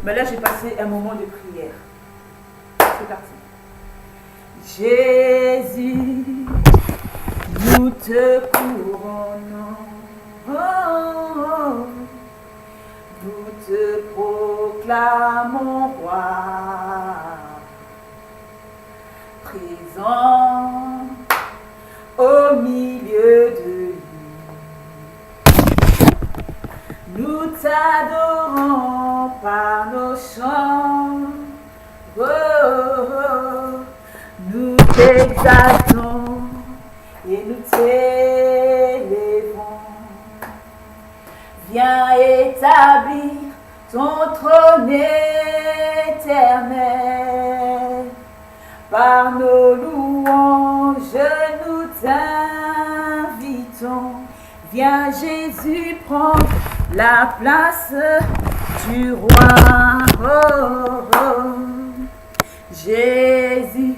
Mais là, j'ai passé un moment de prière. C'est parti. Jésus, nous te couronnons. Oh, oh. Nous te proclamons roi. Présent au milieu de nous. Nous t'adorons par nos chants. Oh, oh, oh. Nous t'exaltons et nous t'élèvons. Viens établir ton trône éternel. Par nos louanges, nous t'invitons. Viens Jésus prendre la place du roi. Oh, oh. Jésus,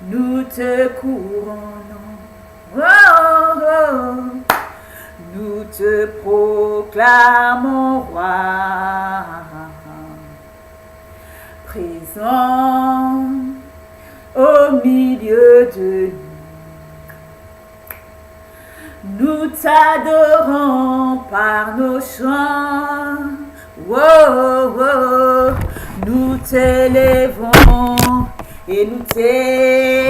nous te couronnons. Oh, oh. Nous te proclamons roi. Présent au milieu de nous. Nous t'adorons par nos chants. Oh, oh. Nous t'élèvons et nous t'exaltons.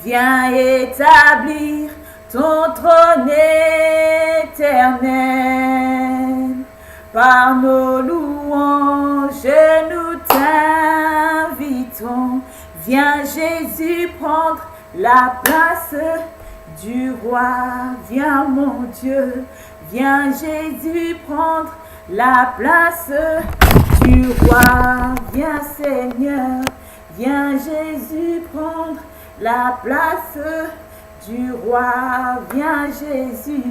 Viens établir ton trône éternel. Par nos louanges, nous t'invitons. Viens Jésus prendre la place du roi. Viens mon Dieu, viens Jésus prendre la place du roi. Viens Seigneur, viens Jésus prendre la place du roi. Viens Jésus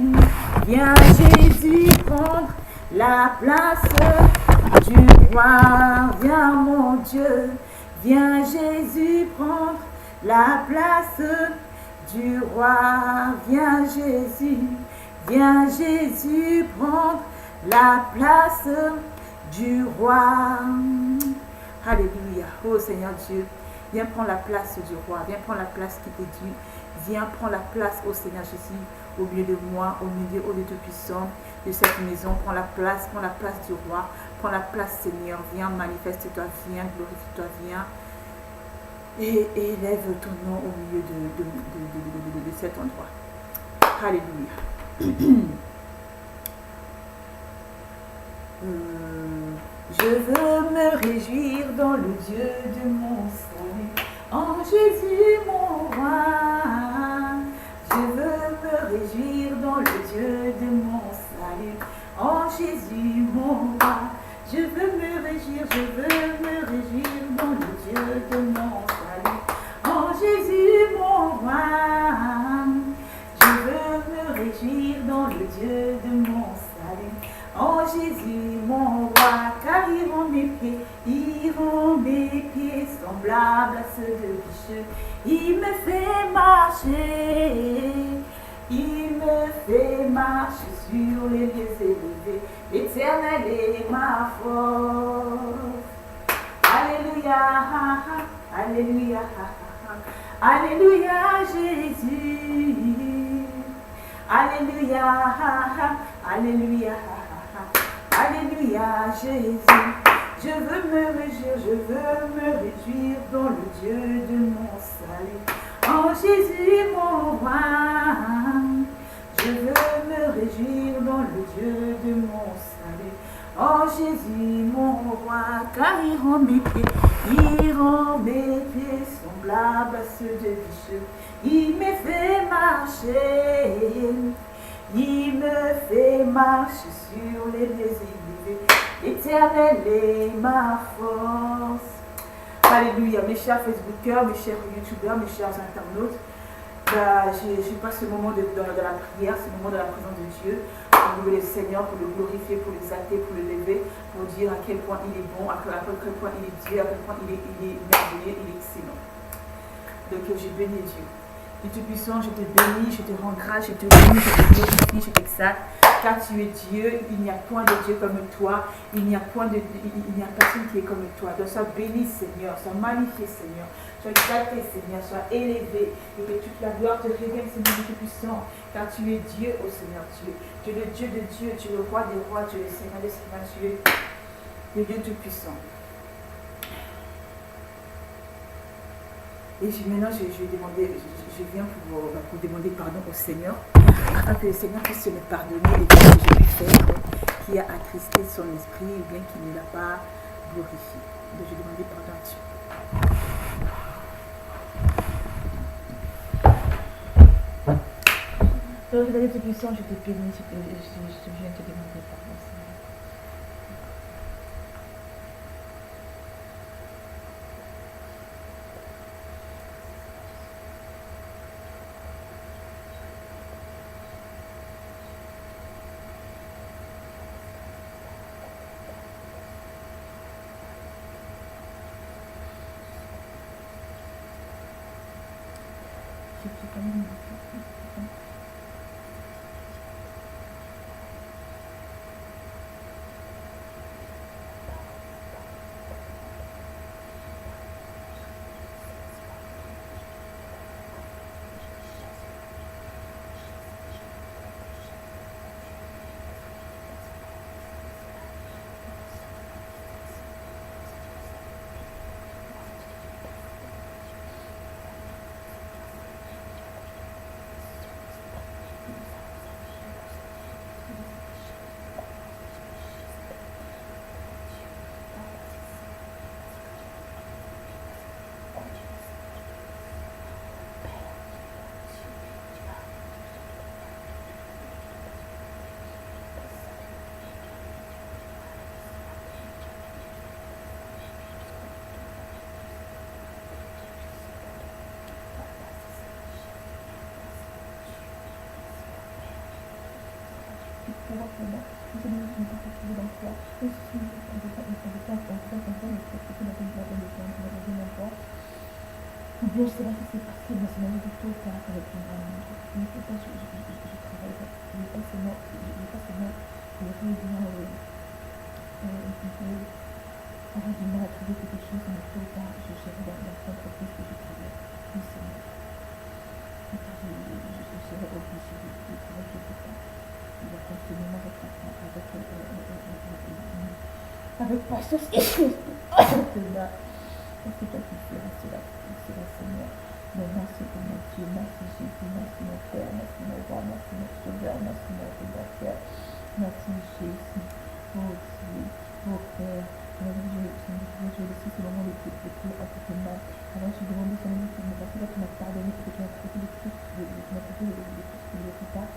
prendre la place du roi. Viens mon Dieu, viens Jésus prendre la place du roi. Viens Jésus prendre la place du roi. Alléluia. Oh Seigneur Dieu, viens prendre la place du roi. Viens prendre la place qui t'est due. Viens prendre la place, oh Seigneur Jésus, au milieu de moi, au milieu, oh Dieu Tout-Puissant, de cette maison. Prends la place du roi. Prends la place, Seigneur. Viens, manifeste-toi, viens, glorifie-toi, viens. Et élève ton nom au milieu de cet endroit. Alléluia. Je veux me réjouir dans le Dieu de mon salut, en Jésus mon roi. Je veux me réjouir dans le Dieu de mon salut, en Jésus mon roi. Je veux me réjouir dans le Dieu de mon salut, en Jésus mon roi. Je veux me réjouir dans le Dieu de mon salut, en Jésus mon roi. Car il rend mes pieds semblables à ceux de bicheux. Il me fait marcher sur les lieux élevés. L'Éternel est ma force. Alléluia, alléluia, alléluia Jésus. Alléluia, alléluia, alléluia Jésus. Je veux me réjouir dans le Dieu de mon salut, en Jésus mon roi. Je veux me réjouir dans le Dieu de mon salut, en Jésus mon roi. Car il rend mes pieds semblables à ceux de bicheux. Il me fait marcher sur les lieux élevés. L'Éternel est ma force. Alléluia, mes chers Facebookers, mes chers YouTubeurs, mes chers internautes. Je passe ce moment de la prière, ce moment de la présence de Dieu, pour louer le Seigneur, pour le glorifier, pour l'exalter, pour le lever, pour dire à quel point il est bon, à quel point il est Dieu, à quel point il est merveilleux, il est excellent. Donc je bénis Dieu. Dieu Tout-Puissant, je te bénis, je te rends grâce, je te bénis, je te glorifie, je t'exalte. car tu es Dieu, il n'y a point de Dieu comme toi, il n'y a personne qui est comme toi. Donc sois béni Seigneur, sois magnifié Seigneur, sois exalté Seigneur, sois élevé, et que toute la gloire te révèle Seigneur Dieu puissant, car tu es Dieu, ô Seigneur Dieu. Tu es le Dieu de Dieu, tu es le roi des rois, tu es le Seigneur des seigneurs, tu es le Dieu tout-puissant. Et maintenant, je viens pour demander pardon au Seigneur, afin que le Seigneur puisse me pardonner les choses que j'ai pu faire, qui a attristé son esprit ou bien qui ne l'a pas glorifié. Donc, je vais demander pardon à Dieu. Donc, je vais être puissant, je te bénis, je viens te demander pardon, Seigneur. Je sais pas si c'est possible, mais c'est même du tout pas avec une grande. Je ne sais pas, je travaille pas. Je n'ai pas seulement le réunion avoir du mal à trouver quelque chose, mais tôt ou tard, je serai dans l'entreprise que je travaille. Oui, c'est moi. Je serai obligée de trouver quelque part. Il va continuellement avec patience et cela. Parce que toi qui feras cela, Seigneur. Mais merci pour mon Dieu, merci Jésus, merci mon Père, merci mon roi, merci mon sauveur, merci mon rédempteur. Merci Jésus, oh Dieu, oh Père. Je le suis, c'est le moment le plus à côté de moi. Alors je demande au Seigneur que parce que tu m'as pardonné, que tu m'as traité de tout, tu m'as traité de tout ce que je ne sais pas.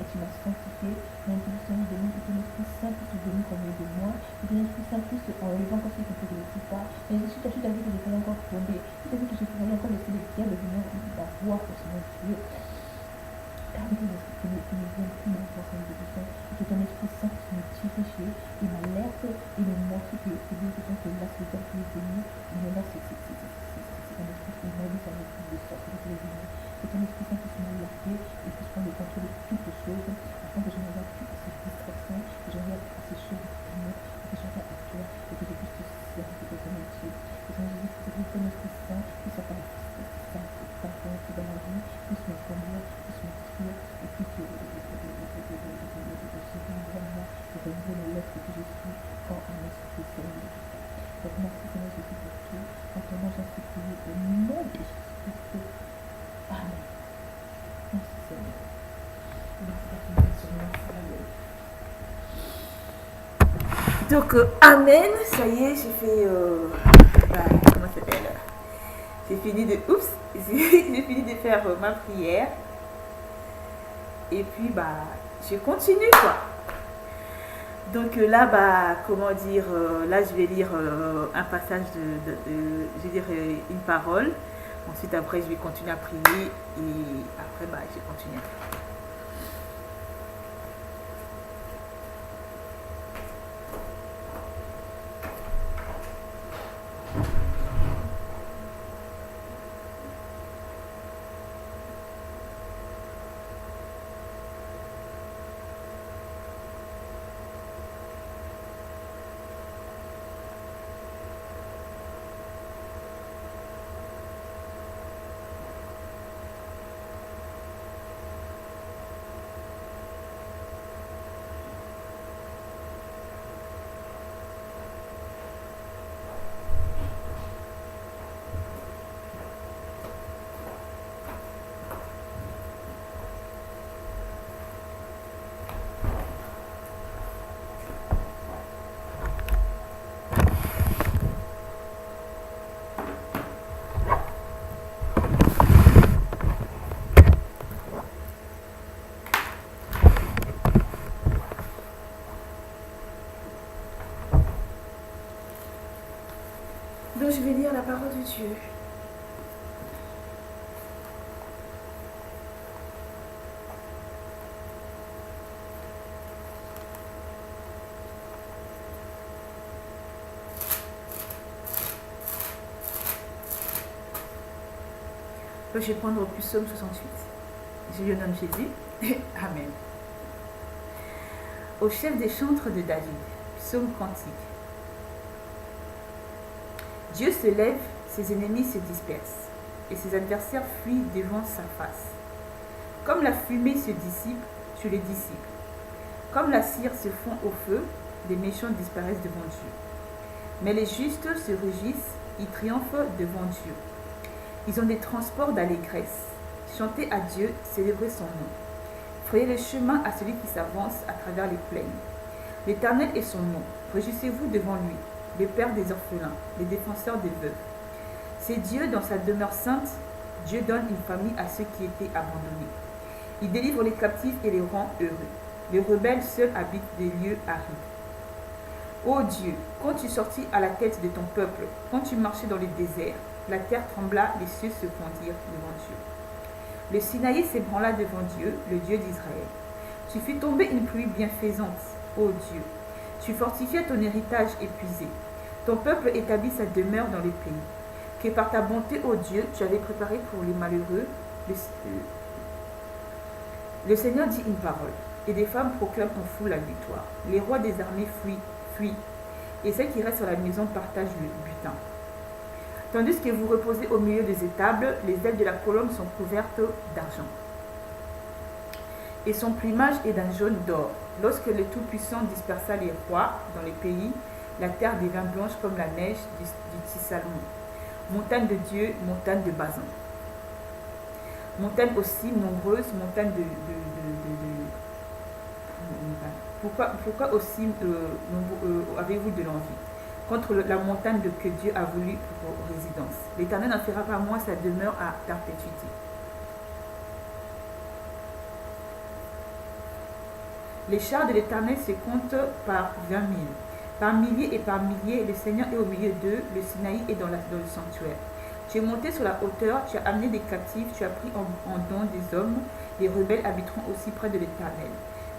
Et tu m'as sanctifié. Mon Dieu, Seigneur, je demande que ton Esprit Saint puisse venir comme de moi. Que ton Esprit Saint puisse enlever encore ce que je ne sais pas. Mais je suis tout à vu que je peux encore tomber. Tout à vu que je pourrais encore laisser les pierres de venir la voir au Seigneur Dieu. Permets que ne vienne plus maintenant, Seigneur de Dieu. Et que ton Esprit Saint puisse me diriger et m'alerte et me montrer que c'est Dieu que là, c'est toi qui est venu. Mais là, c'est ton Esprit qui m'a dit, c'est un esprit de sortir de l'église. Que ton Esprit Saint puisse m'alerter et puisse prendre le contrôle de toutes les choses, afin que je ne regarde plus à ces distractions, que je regarde à ces choses extérieures, que je regarde à toi et que je puisse te servir de ton Dieu. Que ton Esprit Saint puisse faire la qui dans ma vie, puisse me conduire, puisse m'instruire et puisse se rendre à moi et renouveler l'être que je suis quand un esprit Seigneur. Donc merci Seigneur Jésus pour tout. En ton nom, j'en suis prié au nom de Jésus-Christ. Amen. Merci Seigneur. Donc, Amen. Ça y est, j'ai fait. Comment ça s'appelle? J'ai fini de. Oups! J'ai fini de faire ma prière. Et puis, je continue quoi. Donc là, comment dire, là je vais lire un passage je vais dire une parole. Ensuite, après, je vais continuer à prier et après, je vais continuer à prier. Donc je vais lire la parole de Dieu. Donc, je vais prendre Psaume 68. Je lui nomme Jésus. Amen. Au chef des chantres de David, psaume cantique. Dieu se lève, ses ennemis se dispersent, et ses adversaires fuient devant sa face. Comme la fumée se dissipe, tu les dissipes. Comme la cire se fond au feu, les méchants disparaissent devant Dieu. Mais les justes se réjouissent, ils triomphent devant Dieu. Ils ont des transports d'allégresse. Chantez à Dieu, célébrez son nom. Frayez le chemin à celui qui s'avance à travers les plaines. L'Éternel est son nom. Réjouissez-vous devant lui, le Père des orphelins, les défenseurs des veuves. C'est Dieu dans sa demeure sainte. Dieu donne une famille à ceux qui étaient abandonnés. Il délivre les captifs et les rend heureux. Les rebelles seuls habitent des lieux arides. Ô Dieu, quand tu sortis à la tête de ton peuple, quand tu marchais dans les déserts, la terre trembla, les cieux se fondirent devant Dieu. Le Sinaï s'ébranla devant Dieu, le Dieu d'Israël. Tu fis tomber une pluie bienfaisante, ô Dieu. Tu fortifiais ton héritage épuisé. Ton peuple établit sa demeure dans les pays. Que par ta bonté, ô Dieu, tu avais préparé pour les malheureux. Le Seigneur dit une parole, et des femmes proclament en foule la victoire. Les rois des armées fuient, et celles qui restent sur la maison partagent le butin. Tandis que vous reposez au milieu des étables, les ailes de la colombe sont couvertes d'argent. Et son plumage est d'un jaune d'or. Lorsque le Tout-Puissant dispersa les rois dans les pays, la terre devint blanche comme la neige du Tissalon. Montagne de Dieu, montagne de Bazan. Montagne aussi nombreuse, montagne pourquoi aussi avez-vous de l'envie contre la montagne que Dieu a voulu pour résidence? L'Éternel n'en fera pas moins sa demeure à perpétuité. Les chars de l'Éternel se comptent par 20 000. Par milliers et par milliers, le Seigneur est au milieu d'eux, le Sinaï est dans le sanctuaire. Tu es monté sur la hauteur, tu as amené des captifs, tu as pris en don des hommes, les rebelles habiteront aussi près de l'Éternel.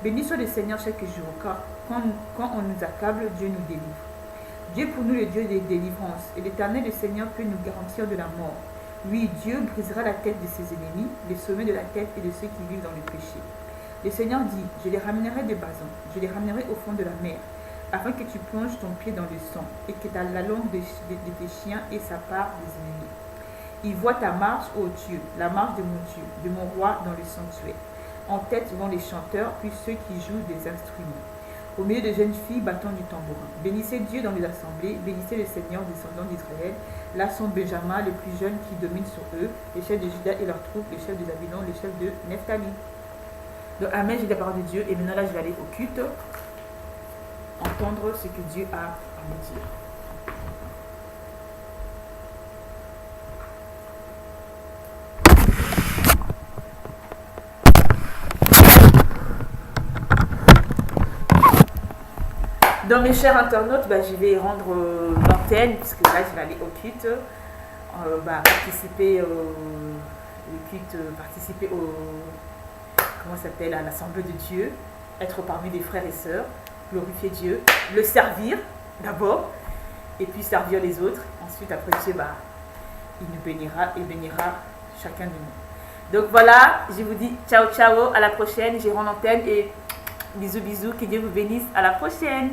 Béni soit le Seigneur chaque jour, car quand on nous accable, Dieu nous délivre. Dieu pour nous le Dieu des délivrances, et l'Éternel, le Seigneur, peut nous garantir de la mort. Oui, Dieu brisera la tête de ses ennemis, les sommets de la tête et de ceux qui vivent dans le péché. Le Seigneur dit, je les ramènerai de Bazan, je les ramènerai au fond de la mer, afin que tu plonges ton pied dans le sang, et que la langue de tes chiens ait sa part des ennemis. Il voit ta marche, ô Dieu, la marche de mon Dieu, de mon roi dans le sanctuaire. En tête vont les chanteurs, puis ceux qui jouent des instruments. Au milieu de jeunes filles battant du tambourin. Bénissez Dieu dans les assemblées, bénissez le Seigneur, descendant d'Israël. Là sont Benjamin, le plus jeune qui domine sur eux, les chefs de Juda et leurs troupes, les chefs de Zabulon, les chefs de Nephtali. Donc, amen, j'ai la parole de Dieu. Et maintenant, là, je vais aller au culte, entendre ce que Dieu a à me dire. Donc mes chers internautes, je vais rendre l'antenne, puisque là je vais aller au culte, participer à l'assemblée de Dieu, être parmi des frères et sœurs, glorifier Dieu, le servir d'abord, et puis servir les autres. Ensuite, après Dieu, il nous bénira et bénira chacun de nous. Donc voilà, je vous dis ciao ciao, à la prochaine, j'ai rendu l'antenne et bisous bisous, que Dieu vous bénisse, à la prochaine.